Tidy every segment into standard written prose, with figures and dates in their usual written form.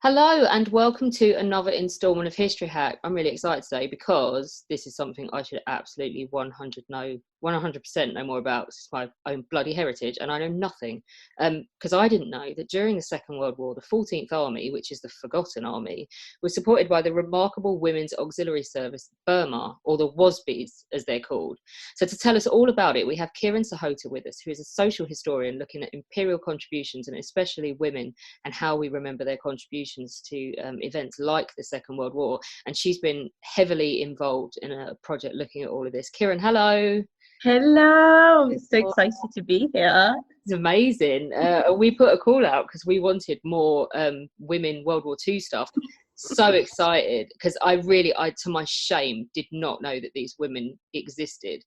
Hello and welcome to another instalment of History Hack. I'm really excited today because this is something I should absolutely 100% know more about. This is my own bloody heritage and I know nothing. Because I didn't know that during the Second World War, the 14th Army, which is the Forgotten Army, was supported by the remarkable Women's Auxiliary Service, Burma, or the Wasbees as they're called. So to tell us all about it, we have Kiran Sahota with us, who is a social historian looking at imperial contributions and especially women and how we remember their contributions to events like the Second World War, and she's been heavily involved in a project looking at all of this. Kiran, hello. Hello, I'm so excited to be here. It's amazing. We put a call out because we wanted more women World War II stuff. So excited because I to my shame, did not know that these women existed.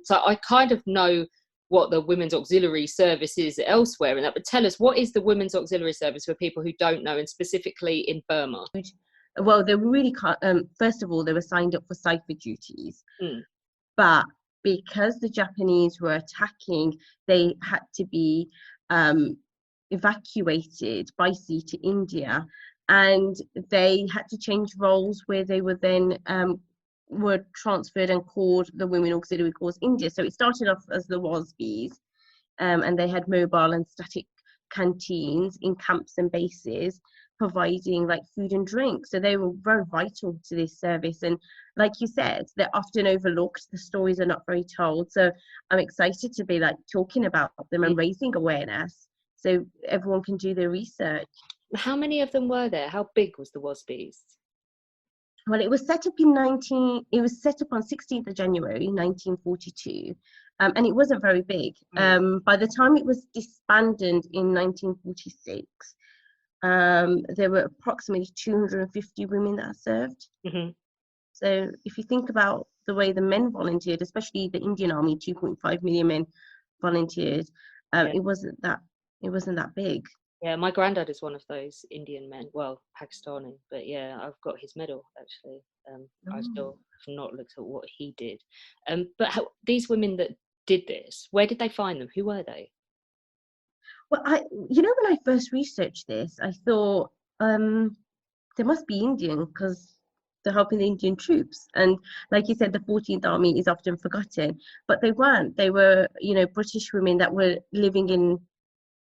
So I kind of know what the Women's Auxiliary Service is elsewhere and that, but tell us, what is the Women's Auxiliary Service for people who don't know, and specifically in Burma? Well, they really can't, first of all, they were signed up for cipher duties, but because the Japanese were attacking, they had to be evacuated by sea to India, and they had to change roles where they were then were transferred and called the Women Auxiliary Corps India. So it started off as the Wasbees, and they had mobile and static canteens in camps and bases, providing like food and drink. So they were very vital to this service. And like you said, they're often overlooked. The stories are not very told. So I'm excited to be like talking about them and raising awareness so everyone can do their research. How many of them were there? How big was the Wasbees? Well, it was set up on 16th of January 1942, and it wasn't very big. By the time it was disbanded in 1946, there were approximately 250 women that served. So if you think about the way the men volunteered, especially the Indian Army, 2.5 million men volunteered, it wasn't that big. Yeah, my granddad is one of those Indian men, well, Pakistani, but yeah, I've got his medal actually. I still have not looked at what he did. But these women that did this, where did they find them? Who were they? Well, when I first researched this, I thought they must be Indian because they're helping the Indian troops. And like you said, the 14th Army is often forgotten, but they weren't. They were, British women that were living in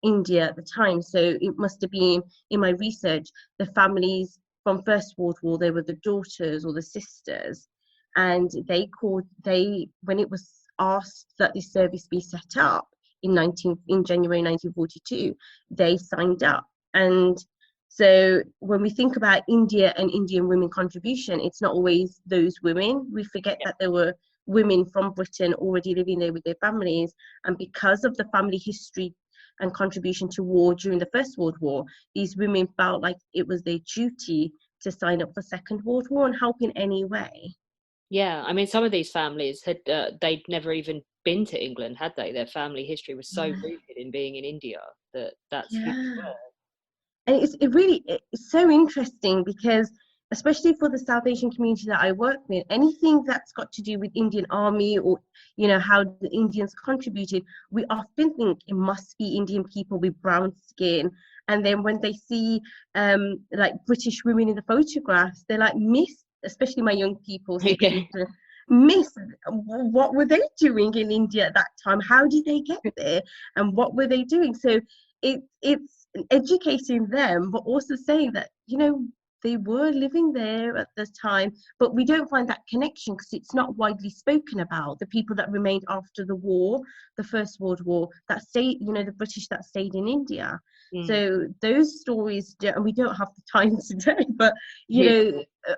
India at the time. So it must have been, in my research, the families from First World War. They were the daughters or the sisters, and when it was asked that this service be set up in January 1942, they signed up. And so when we think about India and Indian women contribution, it's not always those women. We forget that there were women from Britain already living there with their families, and because of the family history and contribution to war during the First World War, these women felt like it was their duty to sign up for Second World War and help in any way. Yeah, I mean, some of these families had they'd never even been to England, had they? Their family history was so rooted in being in India that's who they were. And it's so interesting because, especially for the South Asian community that I work with, anything that's got to do with Indian Army or, how the Indians contributed, we often think it must be Indian people with brown skin. And then when they see like British women in the photographs, they're like, Miss, especially my young people, Miss, what were they doing in India at that time? How did they get there? And what were they doing? So it's educating them, but also saying that, they were living there at the time, but we don't find that connection because it's not widely spoken about. The people that remained after the war, the First World War, that stayed, the British that stayed in India. So those stories, and we don't have the time today, but,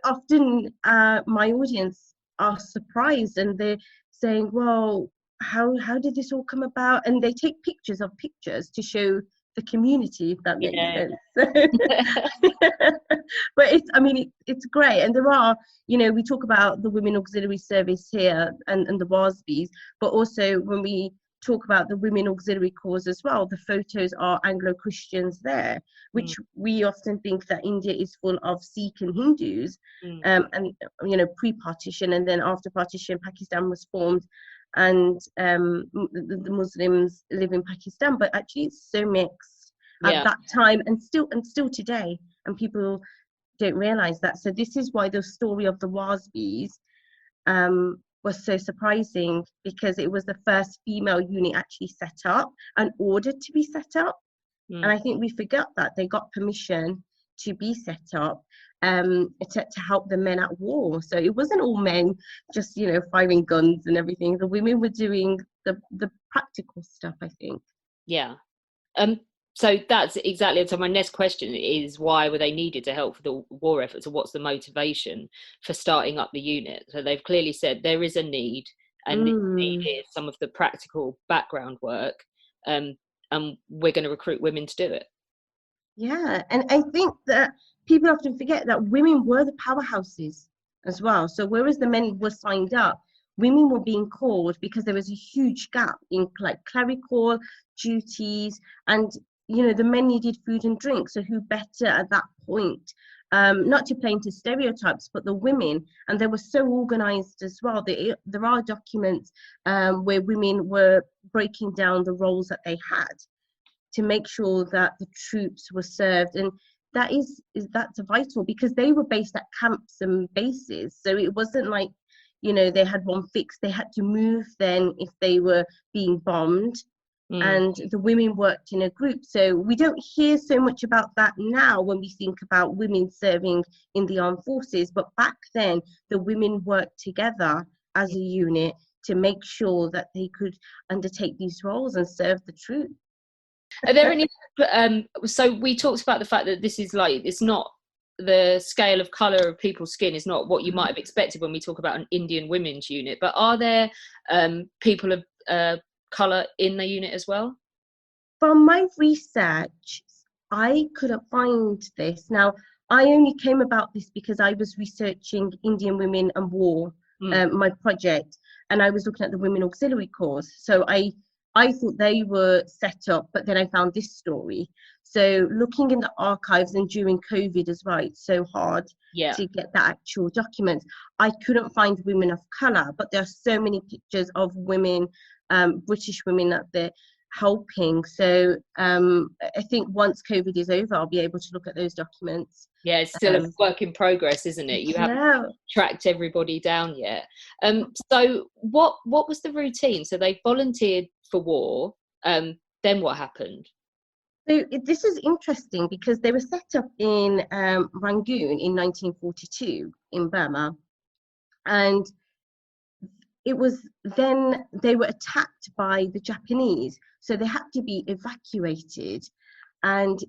often my audience are surprised and they're saying, well, how did this all come about? And they take pictures of pictures to show the community, if that makes sense. But it's great. And there are, we talk about the Women Auxiliary Service here and the WASBs, but also when we talk about the Women Auxiliary Corps as well, the photos are Anglo-Christians there, which we often think that India is full of Sikh and Hindus, and pre-partition, and then after partition Pakistan was formed, and the Muslims live in Pakistan, but actually it's so mixed at that time and still today. and people don't realize that. So this is why the story of the Wasbees was so surprising, because it was the first female unit actually set up and ordered to be set up. And I think we forgot that they got permission to be set up to help the men at war. So it wasn't all men just, you know, firing guns and everything. The women were doing the practical stuff, I think. Yeah. So that's exactly, so my next question is, why were they needed to help for the war effort? So what's the motivation for starting up the unit? So they've clearly said there is a need, and this need is some of the practical background work, and we're going to recruit women to do it. Yeah, and I think that people often forget that women were the powerhouses as well. So whereas the men were signed up, women were being called because there was a huge gap in like clerical duties, and you know, the men needed food and drink. So who better at that point, not to play into stereotypes, but the women, and they were so organized as well. There are documents where women were breaking down the roles that they had to make sure that the troops were served. And that's vital, because they were based at camps and bases. So it wasn't like, you know, they had one fix. They had to move then if they were being bombed. And the women worked in a group. So we don't hear so much about that now when we think about women serving in the armed forces. But back then, the women worked together as a unit to make sure that they could undertake these roles and serve the troops. Are there any, so we talked about the fact that this is like, it's not, the scale of colour of people's skin is not what you might have expected when we talk about an Indian women's unit, but are there people of colour in the unit as well? From my research, I couldn't find this. Now, I only came about this because I was researching Indian women and war, my project, and I was looking at the Women Auxiliary Corps. So I thought they were set up, but then I found this story. So looking in the archives, and during COVID as well, it's so hard to get the actual documents. I couldn't find women of colour, but there are so many pictures of women, British women that they're helping. So I think once COVID is over, I'll be able to look at those documents. Yeah, it's still a work in progress, isn't it? You haven't tracked everybody down yet. So what was the routine? So they volunteered for war. Then what happened? So this is interesting, because they were set up in Rangoon in 1942 in Burma, and it was then they were attacked by the Japanese, so they had to be evacuated. And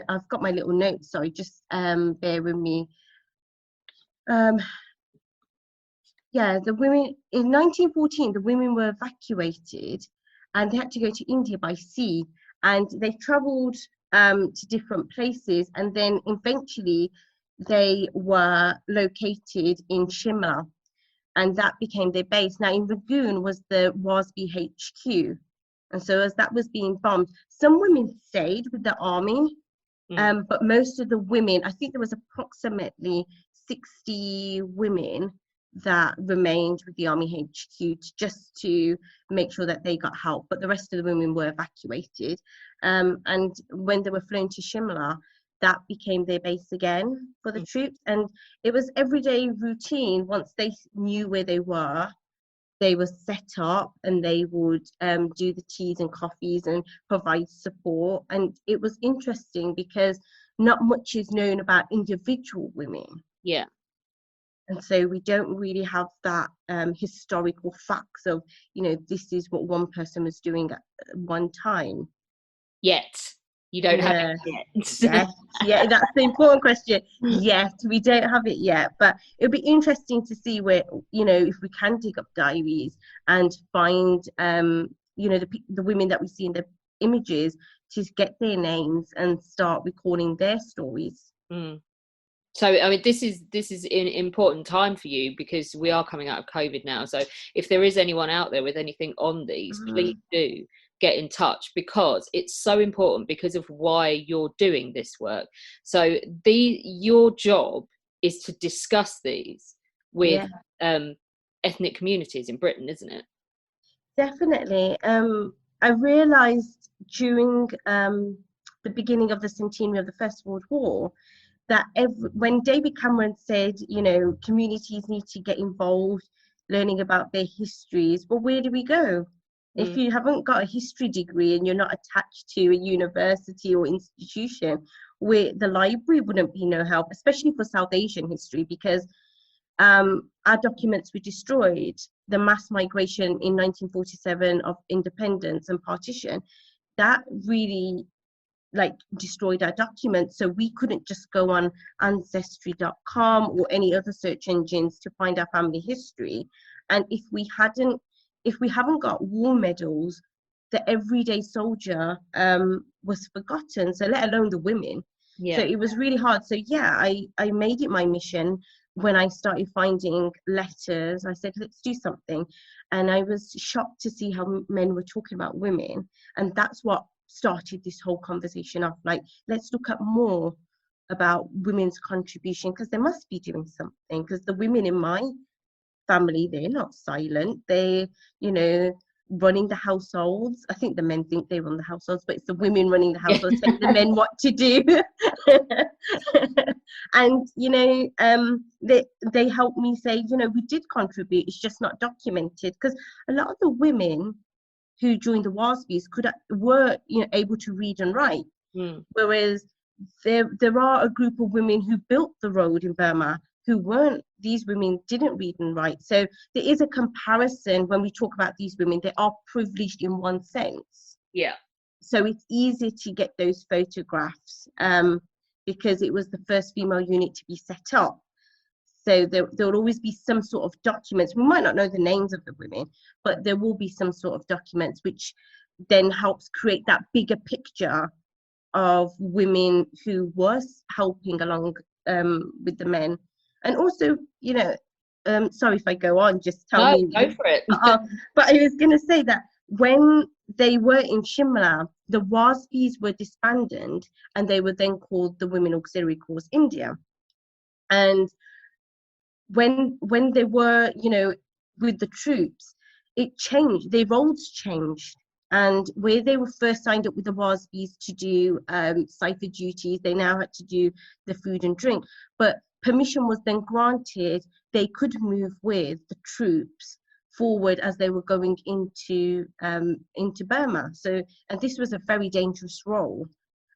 I've got my little notes, sorry, just bear with me. Yeah, the women in 1914, the women were evacuated, and they had to go to India by sea, and they traveled to different places, and then eventually they were located in Shimla, and that became their base. Now in Rangoon was the WASB HQ, and so as that was being bombed, some women stayed with the army, but most of the women, I think there was approximately 60 women that remained with the army HQ just to make sure that they got help, but the rest of the women were evacuated. And when they were flown to Shimla, that became their base again for the troops. And it was everyday routine. Once they knew where they were set up, and they would do the teas and coffees and provide support. And it was interesting because not much is known about individual women. Yeah. And so we don't really have that historical facts of, you know, this is what one person was doing at one time. Yet. You don't have it yet. Yes, yeah, that's the important question. Yes, we don't have it yet, but it'll be interesting to see where, you know, if we can dig up diaries and find, you know, the women that we see in the images, to get their names and start recording their stories. So, I mean, this is an important time for you, because we are coming out of COVID now. So if there is anyone out there with anything on these, please do get in touch, because it's so important because of why you're doing this work. So your job is to discuss these with ethnic communities in Britain, isn't it? Definitely. I realised during the beginning of the centenary of the First World War that when David Cameron said, you know, communities need to get involved, learning about their histories, well, where do we go? If you haven't got a history degree and you're not attached to a university or institution, where the library wouldn't be no help, especially for South Asian history, because our documents were destroyed. The mass migration in 1947 of independence and partition, that really like destroyed our documents. So we couldn't just go on ancestry.com or any other search engines to find our family history. And if we haven't got war medals, the everyday soldier was forgotten, so let alone the women. So it was really hard. So yeah, I made it my mission. When I started finding letters, I said, let's do something. And I was shocked to see how men were talking about women. And that's what started this whole conversation off. Like, let's look at more about women's contribution, because they must be doing something. Because the women in my family, they're not silent. They, you know, running the households. I think the men think they run the households, but it's the women running the households, telling the men what to do. And, you know, they helped me say, you know, we did contribute, it's just not documented. Because a lot of the women who joined the Wasbees were, you know, able to read and write. Whereas there are a group of women who built the road in Burma who weren't. These women didn't read and write. So there is a comparison when we talk about these women. They are privileged in one sense. Yeah. So it's easy to get those photographs because it was the first female unit to be set up. So there will always be some sort of documents. We might not know the names of the women, but there will be some sort of documents, which then helps create that bigger picture of women who was helping along with the men. And also, you know, sorry if I go on, just tell me. Go for it. But I was going to say that when they were in Shimla, the Wasbees were disbanded, and they were then called the Women Auxiliary Corps India. And when they were, you know, with the troops, it changed. Their roles changed. And where they were first signed up with the Wasbees to do cipher duties, they now had to do the food and drink. But permission was then granted. They could move with the troops forward as they were going into Burma. So, and this was a very dangerous role.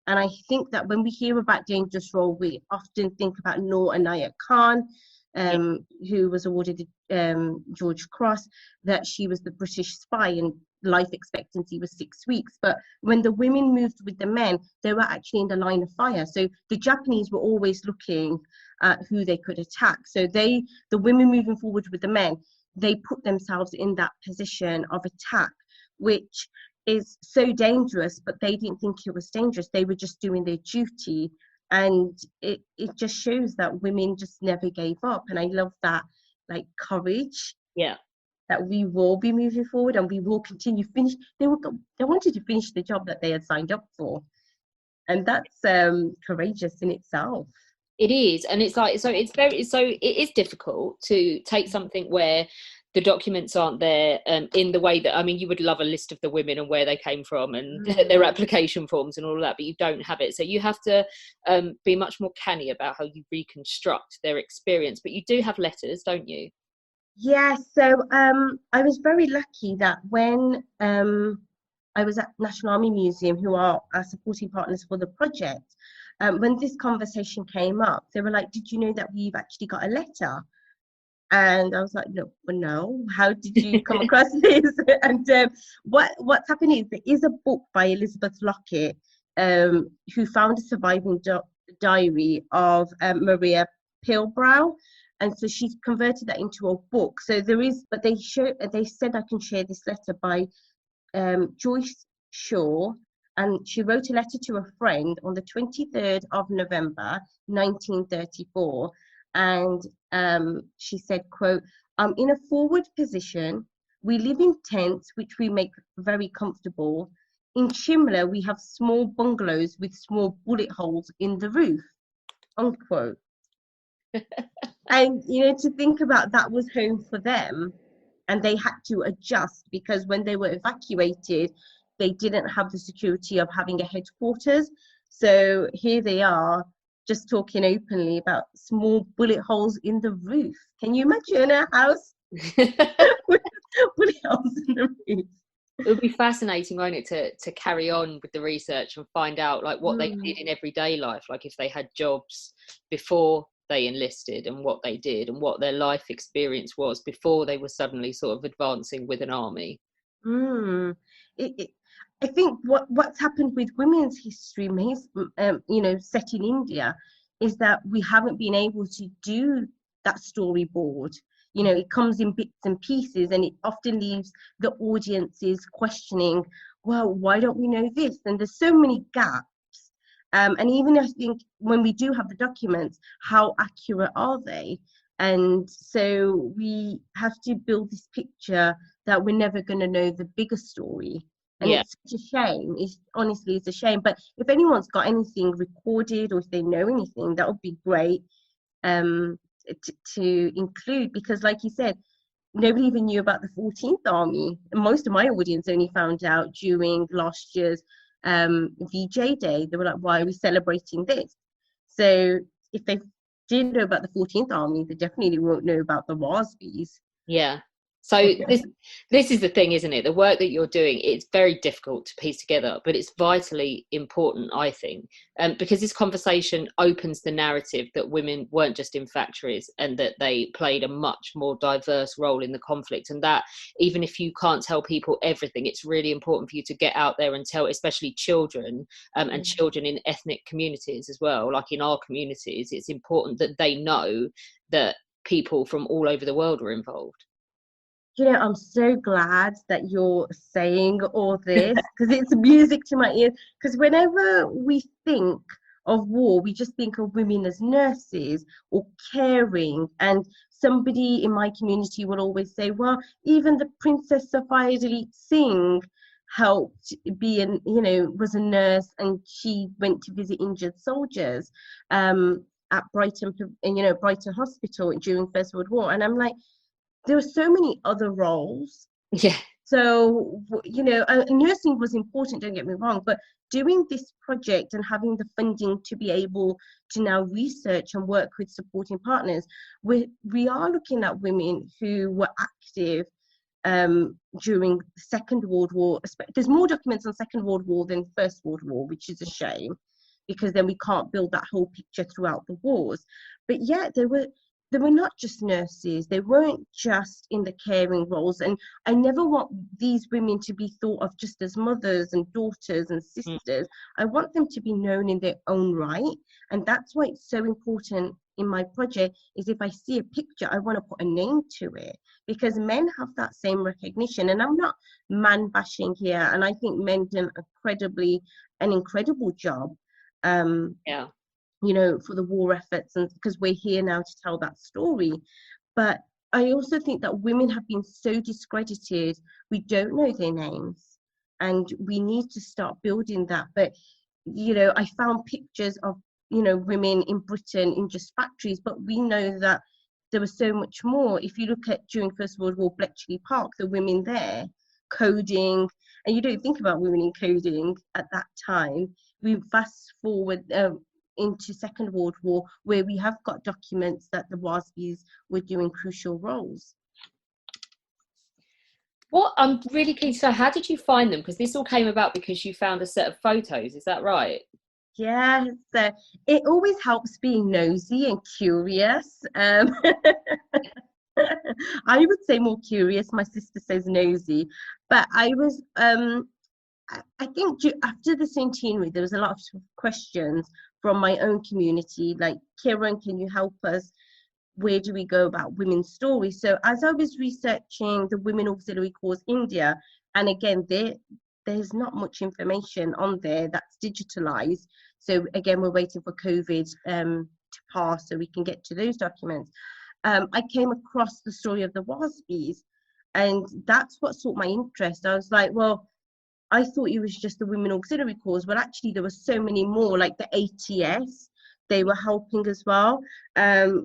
And I think that when we hear about dangerous role, we often think about Noor Inayat Khan, who was awarded the George Cross, that she was the British spy and life expectancy was 6 weeks. But when the women moved with the men, they were actually in the line of fire. So the Japanese were always looking at who they could attack. So the women moving forward with the men, they put themselves in that position of attack, which is so dangerous, but they didn't think it was dangerous. They were just doing their duty. And it just shows that women just never gave up. And I love that, like, courage. Yeah. That we will be moving forward and we will continue finish. They wanted to finish the job that they had signed up for. And that's courageous in itself. It is. And it's like, it is difficult to take something where the documents aren't there in the way that, I mean, you would love a list of the women and where they came from and their application forms and all of that, but you don't have it. So you have to be much more canny about how you reconstruct their experience. But you do have letters, don't you? Yeah, so I was very lucky that when I was at National Army Museum, who are our supporting partners for the project, when this conversation came up, they were like, did you know that we've actually got a letter? And I was like, no, how did you come across this? And what's happening is there is a book by Elizabeth Lockett, who found a surviving diary of Maria Pilbrow. And so she's converted that into a book. So there is, but they said I can share this letter by Joyce Shaw. And she wrote a letter to a friend on the 23rd of November, 1934. And she said, quote, I'm in a forward position. We live in tents, which we make very comfortable. In Shimla, we have small bungalows with small bullet holes in the roof, unquote. And, you know, to think about that was home for them. And they had to adjust because when they were evacuated, they didn't have the security of having a headquarters. So here they are, just talking openly about small bullet holes in the roof. Can you imagine a house with bullet holes in the roof? It would be fascinating, won't it, to carry on with the research and find out like what they did in everyday life, like if they had jobs before they enlisted and what they did and what their life experience was before they were suddenly sort of advancing with an army. I think what's happened with women's history, set in India, is that we haven't been able to do that storyboard. It comes in bits and pieces, and it often leaves the audiences questioning, well, why don't we know this? And there's so many gaps. And even I think when we do have the documents, how accurate are they? And so we have to build this picture that we're never going to know the bigger story. And it's such a shame. It's a shame. But if anyone's got anything recorded or if they know anything, that would be great to include, because like you said, nobody even knew about the 14th Army. Most of my audience only found out during last year's VJ Day. They were like, why are we celebrating this? So if they did know about the 14th Army, they definitely won't know about the Wasbees. Yeah. So this is the thing, isn't it? The work that you're doing, it's very difficult to piece together, but it's vitally important, I think, because this conversation opens the narrative that women weren't just in factories and that they played a much more diverse role in the conflict. And that even if you can't tell people everything, it's really important for you to get out there and tell, especially children and children in ethnic communities as well, like in our communities, it's important that they know that people from all over the world were involved. I'm so glad that you're saying all this, because it's music to my ears. Because whenever we think of war, we just think of women as nurses or caring. And somebody in my community will always say, well, even the Princess Sophia Dalit Singh helped was a nurse, and she went to visit injured soldiers at Brighton Hospital during First World War. And I'm like, there were so many other roles. Yeah. So, nursing was important, don't get me wrong, but doing this project and having the funding to be able to now research and work with supporting partners, we are looking at women who were active during the Second World War. There's more documents on Second World War than First World War, which is a shame, because then we can't build that whole picture throughout the wars. But yeah, they were not just nurses. They weren't just in the caring roles. And I never want these women to be thought of just as mothers and daughters and sisters. I want them to be known in their own right. And that's why it's so important in my project, is if I see a picture, I want to put a name to it, because men have that same recognition. And I'm not man bashing here. And I think men done an incredible job. For the war efforts, and because we're here now to tell that story. But I also think that women have been so discredited. We don't know their names, and we need to start building that. But I found pictures of women in Britain in just factories, but we know that there was so much more. If you look at during First World War, Bletchley Park, the women there coding, and you don't think about women in coding at that time. We fast forward into Second World War, where we have got documents that the Wasbees were doing crucial roles. What I'm really keen to know, how did you find them? Because this all came about because you found a set of photos, is that right? Yeah, so it always helps being nosy and curious. I would say more curious. My sister says nosy, but I was I think after the centenary, there was a lot of questions from my own community, like, Kiran, can you help us? Where do we go about women's stories? So as I was researching the Women Auxiliary Corps India, and again, there's not much information on there that's digitalized. So again, we're waiting for COVID to pass so we can get to those documents. I came across the story of the Wasbees, and that's what sought my interest. I was like, well, I thought it was just the Women Auxiliary Corps, but actually there were so many more, like the ATS, they were helping as well.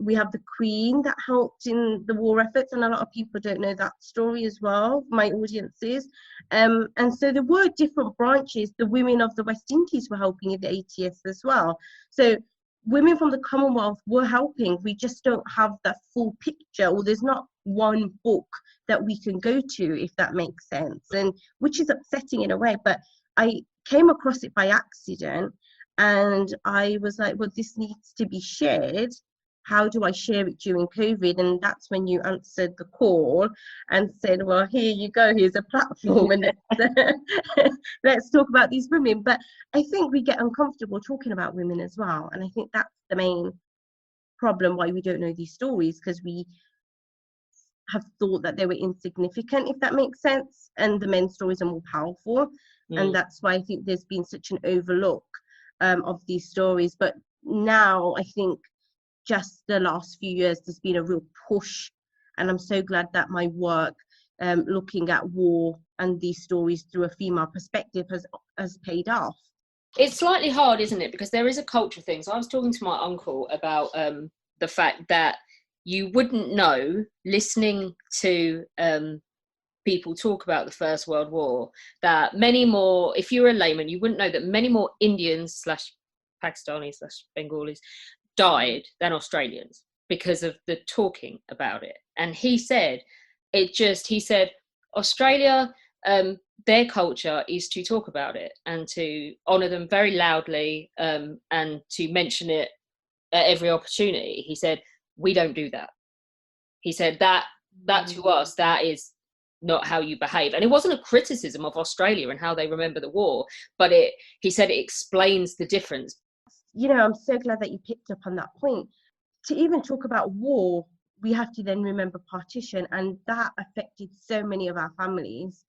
We have the Queen that helped in the war efforts, and a lot of people don't know that story as well, my audiences. And so there were different branches. The women of the West Indies were helping in the ATS as well. So women from the Commonwealth were helping. We just don't have that full picture, or there's not one book that we can go to, if that makes sense, and which is upsetting in a way. But I came across it by accident, and I was like, well, this needs to be shared. How do I share it during COVID? And that's when you answered the call and said, well, here you go, here's a platform, and let's talk about these women. But I think we get uncomfortable talking about women as well. And I think that's the main problem why we don't know these stories, because we have thought that they were insignificant, if that makes sense, and the men's stories are more powerful. And that's why I think there's been such an overlook of these stories. But now I think just the last few years there's been a real push, and I'm so glad that my work looking at war and these stories through a female perspective has paid off. It's slightly hard, isn't it, because there is a culture thing. So I was talking to my uncle about the fact that you wouldn't know, listening to people talk about the First World War, that many more, if you were a layman, you wouldn't know that many more Indians / Pakistanis / Bengalis died than Australians because of the talking about it. And he said Australia, their culture is to talk about it and to honour them very loudly, and to mention it at every opportunity. He said, we don't do that. He said that to us, that is not how you behave. And it wasn't a criticism of Australia and how they remember the war, but he said it explains the difference. I'm so glad that you picked up on that point. To even talk about war, we have to then remember partition, and that affected so many of our families,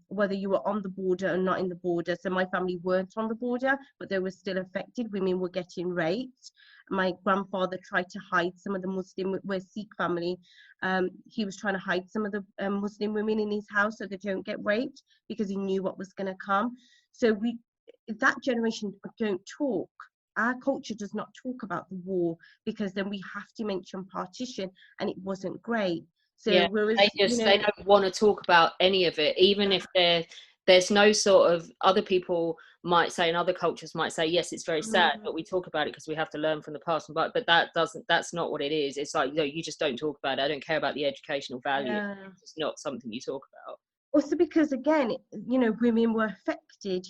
whether you were on the border or not in the border. So my family weren't on the border, but they were still affected. Women were getting raped. My grandfather tried to hide some of the Muslim, we're Sikh family, he was trying to hide some of the Muslim women in his house so they don't get raped, because he knew what was going to come. So that generation don't talk. Our culture does not talk about the war, because then we have to mention partition, and it wasn't great. So yeah, they don't want to talk about any of it, even if there's no sort of, other people might say, and other cultures might say, yes, it's very sad, but we talk about it because we have to learn from the past. But that's not what it is. It's like, you just don't talk about it. I don't care about the educational value. Yeah. It's not something you talk about. Also because, again, women were affected.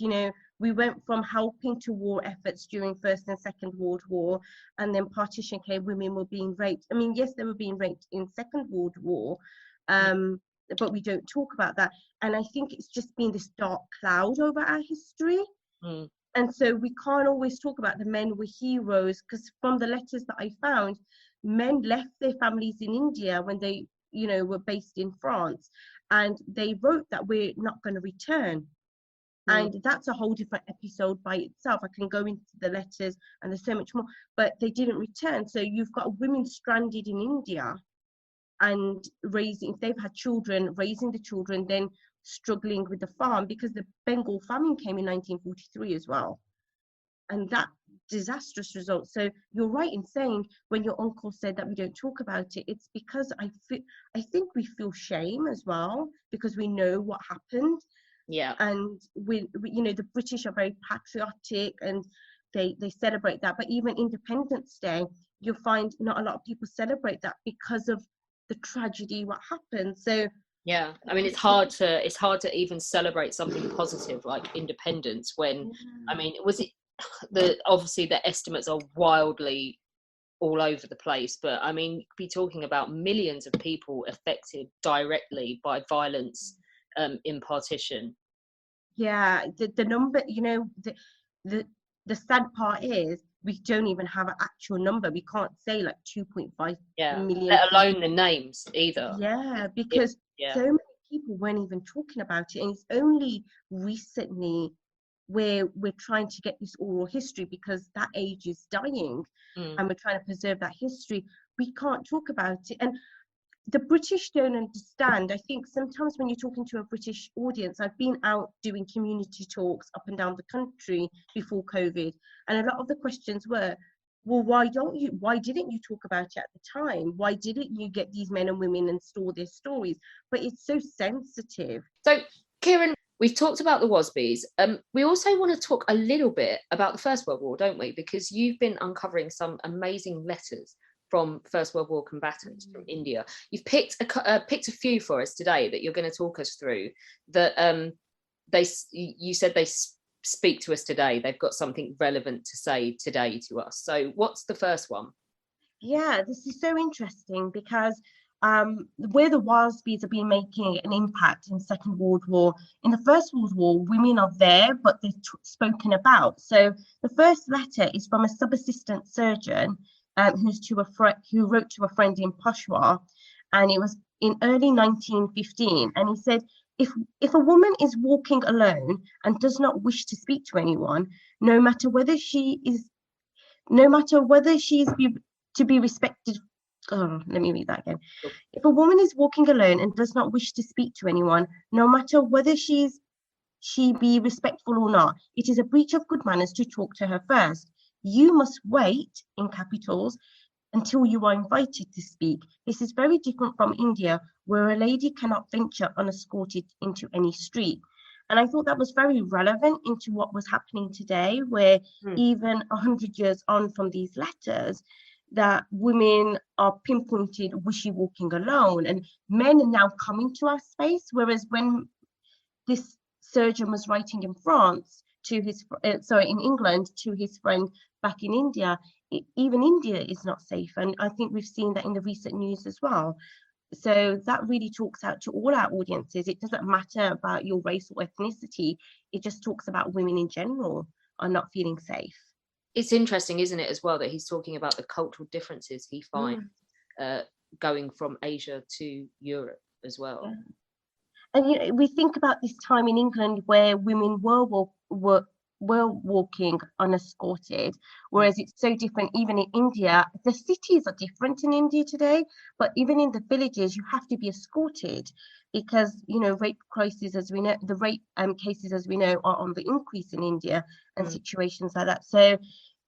We went from helping to war efforts during First and Second World War, and then partition came, women were being raped. I mean, yes, they were being raped in Second World War, but we don't talk about that. And I think it's just been this dark cloud over our history. And so we can't always talk about the men were heroes, because from the letters that I found, men left their families in India when they, were based in France, and they wrote that we're not going to return. And that's a whole different episode by itself. I can go into the letters, and there's so much more, but they didn't return. So you've got women stranded in India, and raising, if they've had children, raising the children, then struggling with the farm, because the Bengal famine came in 1943 as well. And that disastrous result. So you're right in saying, when your uncle said that we don't talk about it, it's because I think we feel shame as well, because we know what happened. Yeah. And the British are very patriotic, and they celebrate that. But even Independence Day, you'll find not a lot of people celebrate that because of the tragedy, what happened. So yeah, I mean, it's hard to even celebrate something positive like independence when, I mean, obviously the estimates are wildly all over the place, but I mean, be talking about millions of people affected directly by violence in partition. Yeah, the number, the sad part is we don't even have an actual number. We can't say like 2.5 million. Let alone the names either. Yeah, because so many people weren't even talking about it, and it's only recently where we're trying to get this oral history, because that age is dying, and we're trying to preserve that history. We can't talk about it, and the British don't understand. I think sometimes when you're talking to a British audience, I've been out doing community talks up and down the country before COVID, and a lot of the questions were, well, why didn't you talk about it at the time? Why didn't you get these men and women and store their stories? But it's so sensitive. So, Kiran, We've talked about the Wasbees. We also want to talk a little bit about the First World War, don't we? Because you've been uncovering some amazing letters from First World War combatants from India. You've picked a few for us today that you're going to talk us through. That you said they speak to us today. They've got something relevant to say today to us. So, what's the first one? Yeah, this is so interesting because where the Wasbees have been making an impact in Second World War, in the First World War, women are there, but they're spoken about. So the first letter is from a sub-assistant surgeon who wrote to a friend in Peshawar, and it was in early 1915. And he said, if a woman is walking alone and does not wish to speak to anyone, no matter whether she is to be respected. Oh, let me read that again. If a woman is walking alone and does not wish to speak to anyone, no matter whether she be respectful or not, it is a breach of good manners to talk to her first. You must wait, in capitals, until you are invited to speak. This is very different from India, where a lady cannot venture unescorted into any street. And I thought that was very relevant into what was happening today, where even 100 years on from these letters, that women are pinpointed, was she walking alone? And men are now coming to our space, whereas when this surgeon was writing in France to his, in England to his friend back in India, even India is not safe. And I think we've seen that in the recent news as well. So that really talks out to all our audiences. It doesn't matter about your race or ethnicity. It just talks about women in general are not feeling safe. It's interesting, isn't it, as well, that he's talking about the cultural differences he finds going from Asia to Europe as well. Yeah. And we think about this time in England where women were walking unescorted, whereas it's so different even in India. The cities are different in India today, but even in the villages you have to be escorted because rape crises, as we know, the rape cases, as we know, are on the increase in India and situations like that. So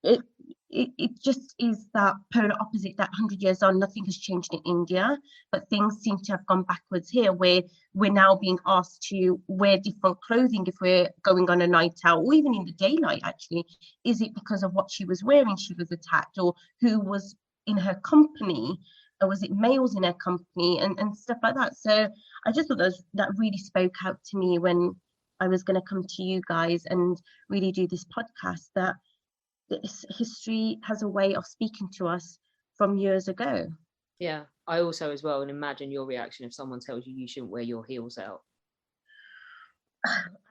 it just is that polar opposite, that 100 years on, nothing has changed in India, but things seem to have gone backwards here, where we're now being asked to wear different clothing if we're going on a night out, or even in the daylight, actually. Is it because of what she was wearing she was attacked, or who was in her company, or was it males in her company, and stuff like that? So I just thought that really spoke out to me when I was going to come to you guys and really do this podcast, that history has a way of speaking to us from years ago. Yeah, I also as well, and imagine your reaction if someone tells you shouldn't wear your heels out.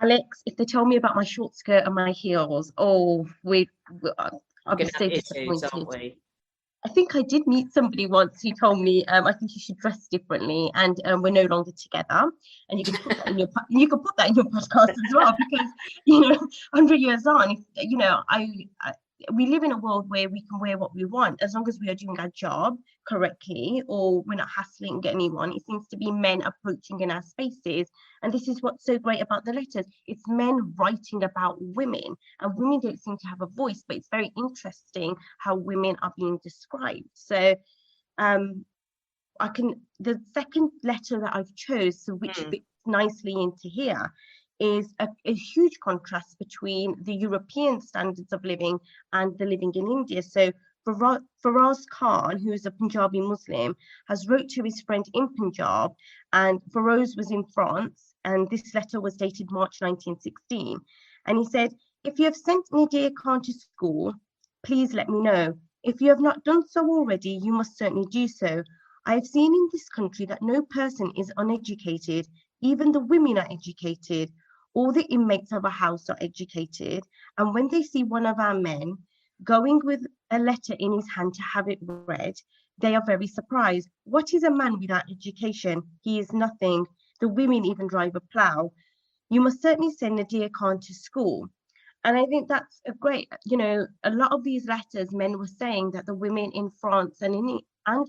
Alex, if they tell me about my short skirt and my heels, I'll be so disappointed. I think I did meet somebody once who told me I think you should dress differently, and we're no longer together. And you can put that in your podcast as well, because 100 years on, we live in a world where we can wear what we want as long as we are doing our job correctly, or we're not hassling anyone. It seems to be men approaching in our spaces, and this is what's so great about the letters. It's men writing about women, and women don't seem to have a voice, but it's very interesting how women are being described. So the second letter that I've chosen, which fits nicely into here, is a huge contrast between the European standards of living and the living in India. So Faraz Khan, who is a Punjabi Muslim, has wrote to his friend in Punjab, and Faraz was in France, and this letter was dated March 1916. And he said, if you have sent Nadir Khan to school, please let me know. If you have not done so already, you must certainly do so. I have seen in this country that no person is uneducated. Even the women are educated. All the inmates of a house are educated. And when they see one of our men going with a letter in his hand to have it read, they are very surprised. What is a man without education? He is nothing. The women even drive a plough. You must certainly send Nadir Khan to school. And I think that's a great, a lot of these letters, men were saying that the women in France and in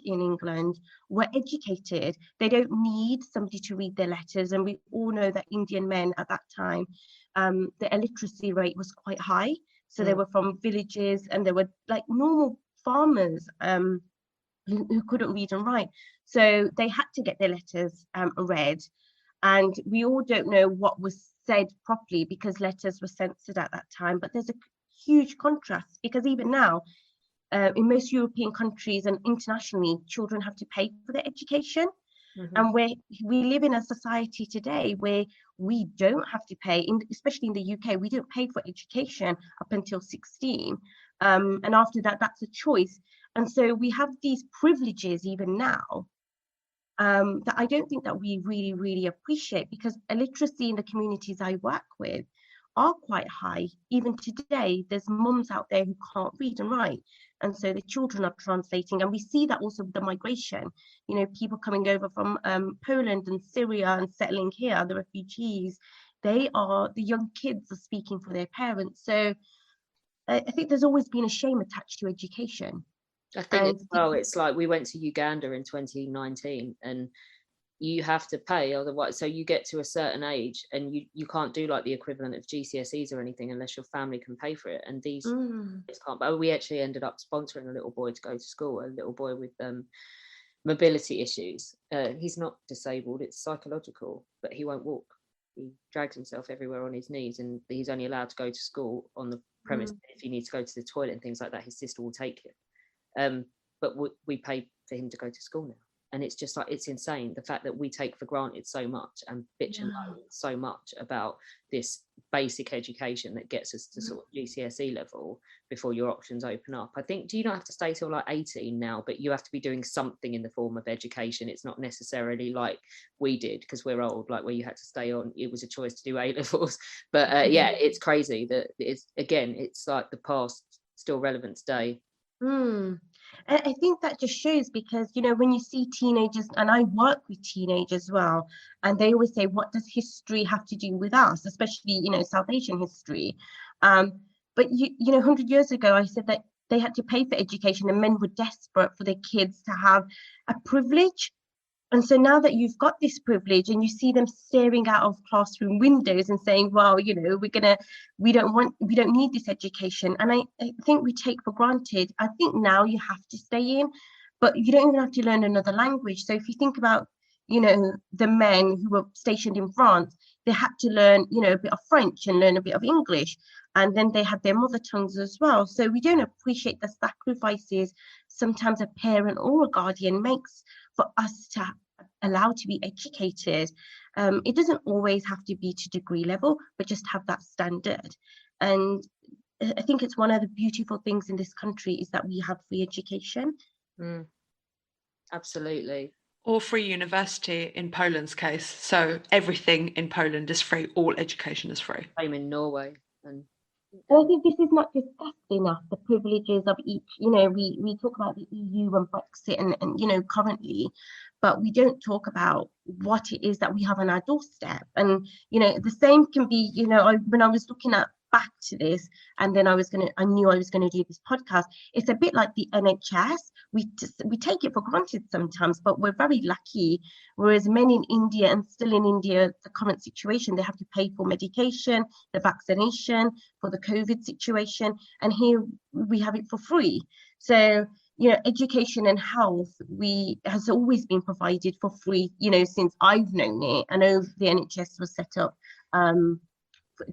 England were educated. They don't need somebody to read their letters. And we all know that Indian men at that time, the illiteracy rate was quite high. So they were from villages, and they were like normal farmers who couldn't read and write. So they had to get their letters read. And we all don't know what was said properly because letters were censored at that time. But there's a huge contrast, because even now, in most European countries and internationally, children have to pay for their education. And we live in a society today where we don't have to pay, especially in the UK, we don't pay for education up until 16. And after that, that's a choice. And so we have these privileges even now, that I don't think that we really, really appreciate, because illiteracy in the communities I work with are quite high. Even today, there's mums out there who can't read and write. And so the children are translating. And we see that also with the migration, you know, people coming over from Poland and Syria and settling here, the refugees, the young kids are speaking for their parents. So I think there's always been a shame attached to education. I think as well, it's like we went to Uganda in 2019 and you have to pay otherwise. So you get to a certain age and you can't do like the equivalent of GCSEs or anything unless your family can pay for it. And these can't. But we actually ended up sponsoring a little boy to go to school, a little boy with mobility issues. He's not disabled, it's psychological, but he won't walk. He drags himself everywhere on his knees, and he's only allowed to go to school on the premise if he needs to go to the toilet and things like that, his sister will take him. But we pay for him to go to school now. And it's just like, it's insane, the fact that we take for granted so much and bitch and moan so much about this basic education that gets us to sort of GCSE level before your options open up. I think, do you not have to stay till like 18 now, but you have to be doing something in the form of education? It's not necessarily like we did because we're old, like where you had to stay on, it was a choice to do A levels. But yeah, it's crazy that it's like the past still relevant today. I think that just shows, because, you know, when you see teenagers, and I work with teenagers as well, and they always say, what does history have to do with us, especially, you know, South Asian history? But you know, 100 years ago, I said that they had to pay for education and men were desperate for their kids to have a privilege. And so now that you've got this privilege and you see them staring out of classroom windows and saying, well, you know, we don't need this education. And I think we take for granted. I think now you have to stay in, but you don't even have to learn another language. So if you think about, you know, the men who were stationed in France, they had to learn, you know, a bit of French and learn a bit of English. And then they had their mother tongues as well. So we don't appreciate the sacrifices sometimes a parent or a guardian makes for us to allow to be educated. It doesn't always have to be to degree level, but just have that standard. And I think it's one of the beautiful things in this country is that we have free education. Absolutely. Or free university in Poland's case. So everything in Poland is free, all education is free. Same in Norway. And I think this is not discussed enough, the privileges of each. You know, we talk about the EU and Brexit and you know, currently, but we don't talk about what it is that we have on our doorstep. And, you know, the same can be, you know, when I was looking back to this, and then I knew I was going to do this podcast. It's a bit like the NHS. We take it for granted sometimes, but we're very lucky. Whereas men in India, and still in India, the current situation, they have to pay for medication, the vaccination, for the COVID situation, and here we have it for free. So, you know, education and health has always been provided for free, you know, since I've known it. I know the NHS was set up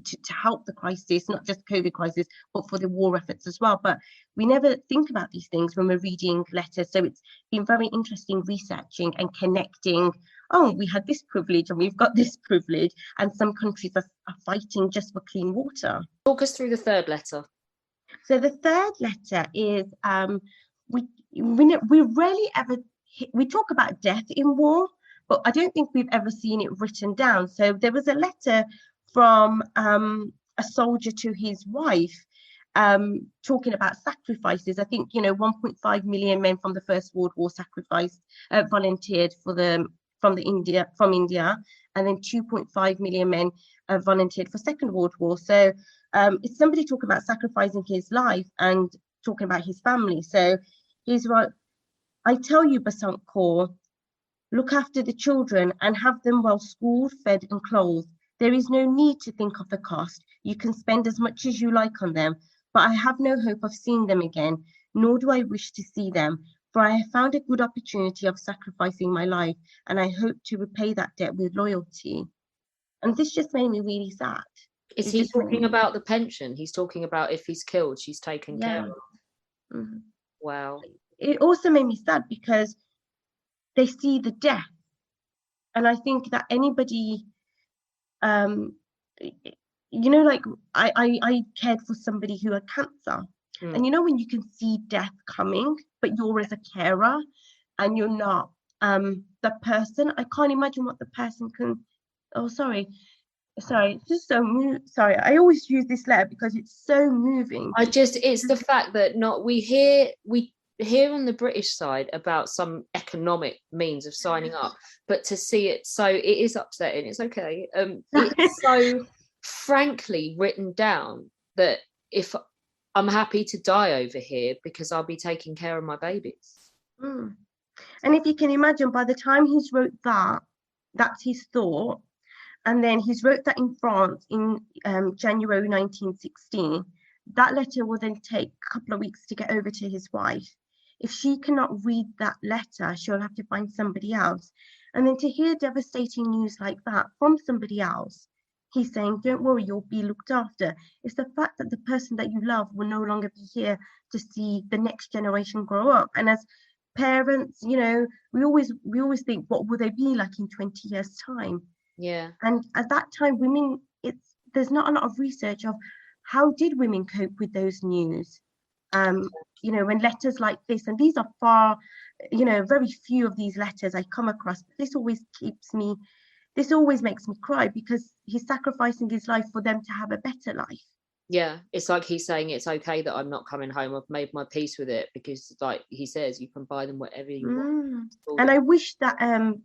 to help the crisis, not just COVID crisis, but for the war efforts as well. But we never think about these things when we're reading letters. So it's been very interesting researching and connecting. Oh, we had this privilege and we've got this privilege, and some countries are fighting just for clean water. Talk us through the third letter. So the third letter is we rarely ever we talk about death in war, but I don't think we've ever seen it written down. So there was a letter from a soldier to his wife, talking about sacrifices. I think, you know, 1.5 million men from the First World War volunteered from India, and then 2.5 million men volunteered for Second World War. So it's somebody talking about sacrificing his life and talking about his family. So he's right. I tell you, Basant Kaur, look after the children and have them well schooled, fed and clothed. There is no need to think of the cost. You can spend as much as you like on them, but I have no hope of seeing them again, nor do I wish to see them, for I have found a good opportunity of sacrificing my life, and I hope to repay that debt with loyalty. And this just made me really sad. Is he talking about the pension? He's talking about if he's killed, she's taken care of. Mm-hmm. Wow. It also made me sad because they see the death. And I think that anybody, like I cared for somebody who had cancer. And when you can see death coming, but you're as a carer and you're not the person, I can't imagine what the person can. Oh, sorry, it's just so sorry, I always use this letter because it's so moving. It's the fact that we hear on the British side about some economic means of signing up, but to see it, so it is upsetting. It's okay. It's so frankly written down that if I'm happy to die over here because I'll be taking care of my babies. And if you can imagine, by the time he's wrote that, that's his thought. And then he's wrote that in France in January 1916. That letter will then take a couple of weeks to get over to his wife. If she cannot read that letter, she'll have to find somebody else. And then to hear devastating news like that from somebody else, he's saying, don't worry, you'll be looked after. It's the fact that the person that you love will no longer be here to see the next generation grow up. And as parents, we always think, what will they be like in 20 years' time? Yeah. And at that time, women, there's not a lot of research of how did women cope with those news. When letters like this, and these are far, very few of these letters I come across, but this always makes me cry because he's sacrificing his life for them to have a better life. Yeah, it's like he's saying it's okay that I'm not coming home. I've made my peace with it, because like he says, you can buy them whatever you want. And I wish that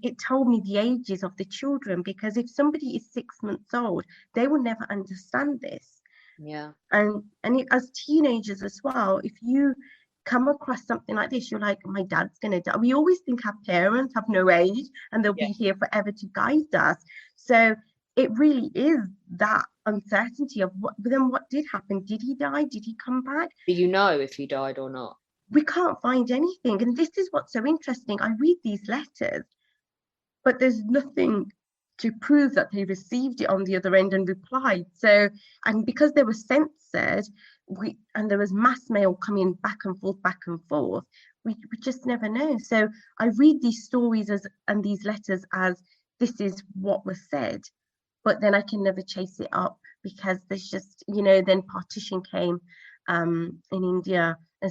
it told me the ages of the children, because if somebody is 6 months old, they will never understand this. Yeah. And as teenagers as well, if you come across something like this, you're like, my dad's gonna die. We always think our parents have no age and they'll be here forever to guide us. So it really is that uncertainty of what did happen. Did he die? Did he come back? Do you know if he died or not? We can't find anything. And this is what's so interesting. I read these letters, but there's nothing to prove that they received it on the other end and replied. So, and because they were censored, and there was mass mail coming back and forth, we just never know. So I read these stories and these letters as this is what was said, but then I can never chase it up, because there's just, then partition came in India, and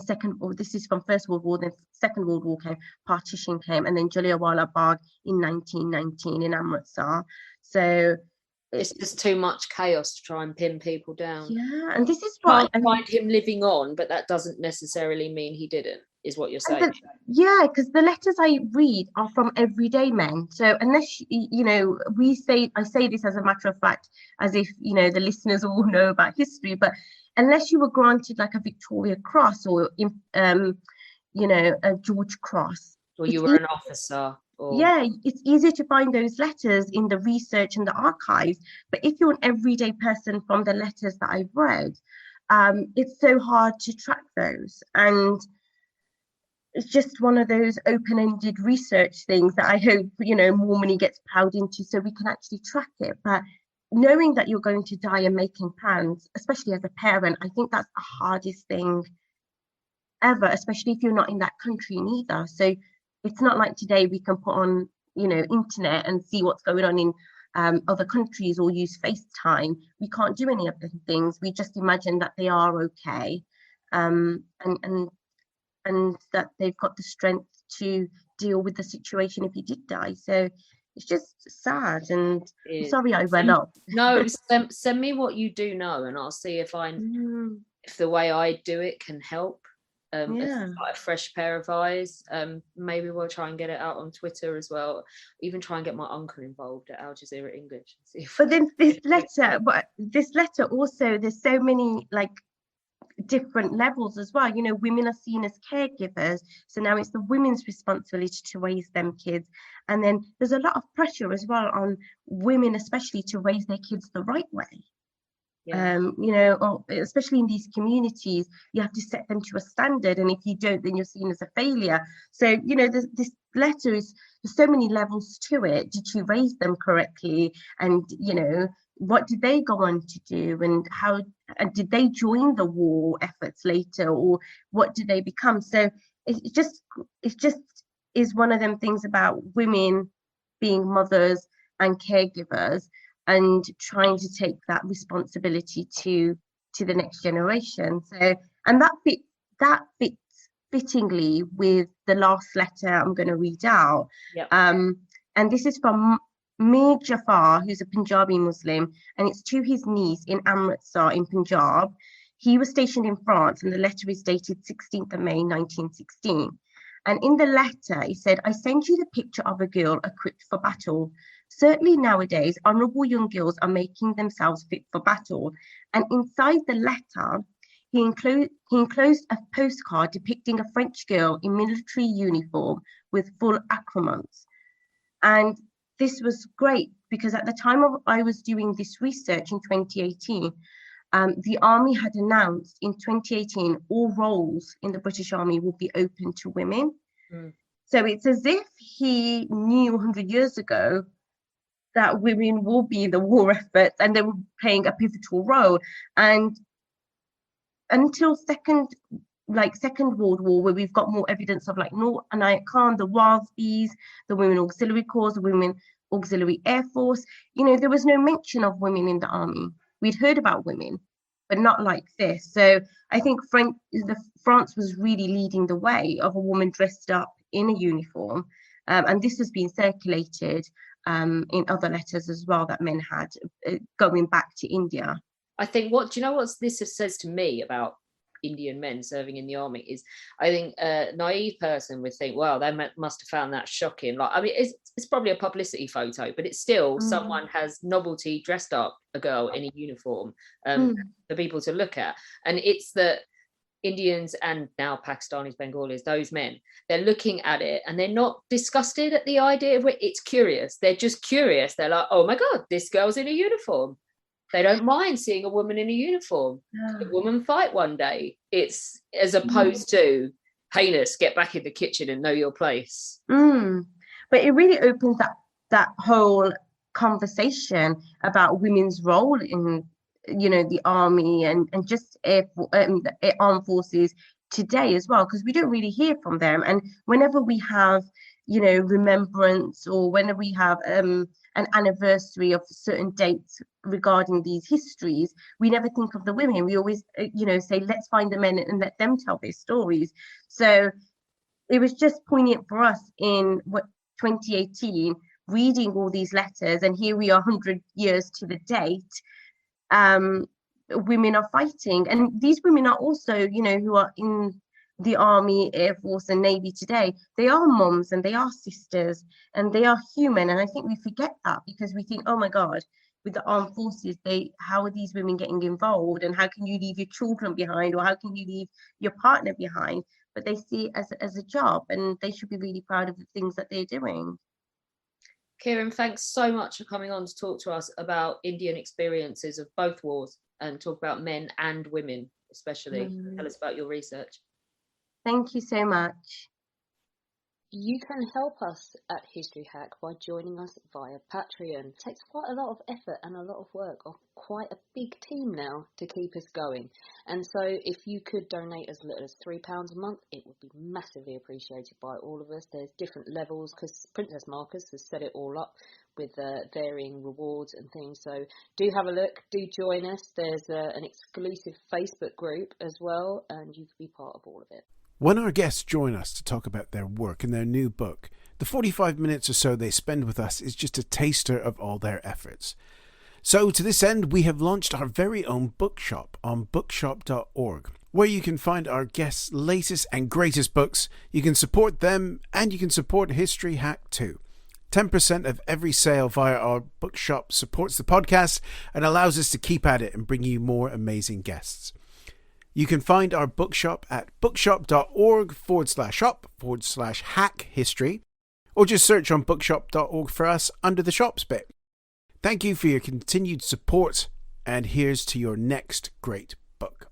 this is from First World War, then Second World War came, partition came, and then Jallianwala Bagh in 1919 in Amritsar. So it's just too much chaos to try and pin people down. Yeah, and this is what I find him living on, but that doesn't necessarily mean he didn't, is what you're saying. Because the letters I read are from everyday men. So unless I say this as a matter of fact, as if the listeners all know about history, but unless you were granted like a Victoria Cross or a George Cross, or you were an officer. It's easier to find those letters in the research and the archives. But if you're an everyday person, from the letters that I've read, it's so hard to track those. And it's just one of those open-ended research things that I hope, more money gets plowed into so we can actually track it. But knowing that you're going to die and making plans, especially as a parent, I think that's the hardest thing ever, especially if you're not in that country neither. So it's not like today we can put on, internet and see what's going on in other countries or use FaceTime. We can't do any of the things. We just imagine that they are okay, and that they've got the strength to deal with the situation if he did die. So it's just sad, and sorry I went up. No, send me what you do know, and I'll see if if the way I do it can help. A fresh pair of eyes. Maybe we'll try and get it out on Twitter as well. Even try and get my uncle involved at Al Jazeera English. But then this letter also, there's so many like different levels as well. Women are seen as caregivers, so now it's the women's responsibility to raise them kids, and then there's a lot of pressure as well on women, especially, to raise their kids the right way. Yeah. Especially in these communities, you have to set them to a standard, and if you don't, then you're seen as a failure. So this letter there's so many levels to it. Did she raise them correctly? And what did they go on to do, and how, and did they join the war efforts later, or what did they become? So it just is one of them things about women being mothers and caregivers, and trying to take that responsibility to the next generation. So, and that fits fittingly with the last letter I'm going to read out. Yep. And this is from Mir Jafar, who's a Punjabi Muslim, and it's to his niece in Amritsar in Punjab. He was stationed in France, and the letter is dated 16th of May 1916. And in the letter, he said, "I send you the picture of a girl equipped for battle. Certainly nowadays, honourable young girls are making themselves fit for battle." And inside the letter, he enclosed a postcard depicting a French girl in military uniform with full accoutrements. And this was great because at the time I was doing this research in 2018, the army had announced in 2018 all roles in the British Army would be open to women. Mm. So it's as if he knew 100 years ago that women will be in the war effort, and they were playing a pivotal role. And until Second World War, where we've got more evidence of like Noor Anayat Khan, the Wasbees, the Women Auxiliary Corps, the Women Auxiliary Air Force, there was no mention of women in the army. We'd heard about women, but not like this. So I think France was really leading the way of a woman dressed up in a uniform. And this has been circulated in other letters as well that men had going back to India. I think what this says to me about Indian men serving in the army is, I think a naive person would think, well, they must have found that shocking. Like, I mean, it's probably a publicity photo, but it's still someone has novelty dressed up a girl in a uniform for people to look at. And it's that Indians and now Pakistanis, Bengalis, those men, they're looking at it and they're not disgusted at the idea of it. It's curious. They're just curious. They're like, oh my God, this girl's in a uniform. They don't mind seeing a woman in a uniform. A woman fight one day. It's as opposed to heinous, get back in the kitchen and know your place. But it really opens up that whole conversation about women's role in the army and just armed forces today as well, because we don't really hear from them. And whenever we have remembrance, or whenever we have an anniversary of certain dates regarding these histories, we never think of the women. We always say, let's find the men and let them tell their stories. So it was just poignant for us in 2018 reading all these letters, and here we are 100 years to the date. Women are fighting, and these women are also who are in the army, air force and navy today. They are moms and they are sisters and they are human. And I think we forget that because we think, oh my God, with the armed forces, how are these women getting involved, and how can you leave your children behind, or how can you leave your partner behind? But they see it as a job, and they should be really proud of the things that they're doing. Kiran, thanks so much for coming on to talk to us about Indian experiences of both wars and talk about men and women especially. Tell us about your research. Thank you so much. You can help us at History Hack by joining us via Patreon. It takes quite a lot of effort and a lot of work of quite a big team now to keep us going. And so if you could donate as little as £3 a month, it would be massively appreciated by all of us. There's different levels because Princess Marcus has set it all up with varying rewards and things. So do have a look, do join us. There's an exclusive Facebook group as well, and you can be part of all of it. When our guests join us to talk about their work and their new book, the 45 minutes or so they spend with us is just a taster of all their efforts. So to this end, we have launched our very own bookshop on bookshop.org, where you can find our guests' latest and greatest books. You can support them, and you can support History Hack too. 10% of every sale via our bookshop supports the podcast and allows us to keep at it and bring you more amazing guests. You can find our bookshop at bookshop.org/shop/hack history, or just search on bookshop.org for us under the shops bit. Thank you for your continued support And here's to your next great book.